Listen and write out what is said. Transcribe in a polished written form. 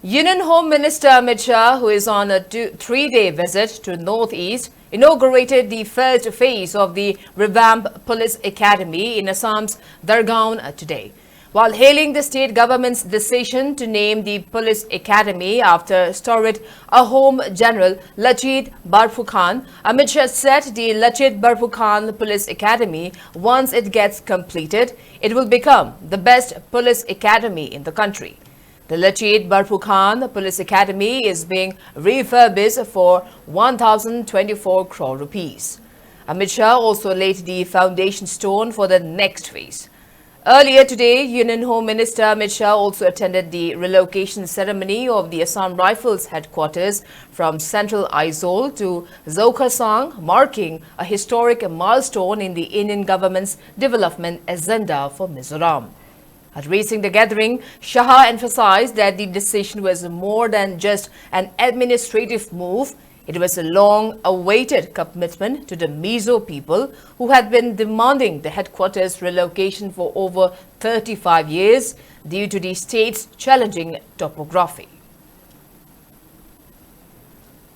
Union Home Minister Amit Shah, who is on a 3-day visit to Northeast, inaugurated the first phase of the Revamped Police Academy in Assam's Dargaon today. While hailing the state government's decision to name the police academy after storied Ahom General Lachit Barphukhan, Amit Shah said the Lachit Barphukhan Police Academy, once it gets completed, it will become the best police academy in the country. The Lachit Barphukhan Police Academy is being refurbished for 1,024 crore rupees. Amit Shah also laid the foundation stone for the next phase. Earlier today, Union Home Minister Amit Shah also attended the relocation ceremony of the Assam Rifles headquarters from Central Aizawl to Zokhasang, marking a historic milestone in the Indian government's development agenda for Mizoram. Addressing the gathering, Shah emphasized that the decision was more than just an administrative move. It was a long-awaited commitment to the Mizo people who had been demanding the headquarters relocation for over 35 years due to the state's challenging topography.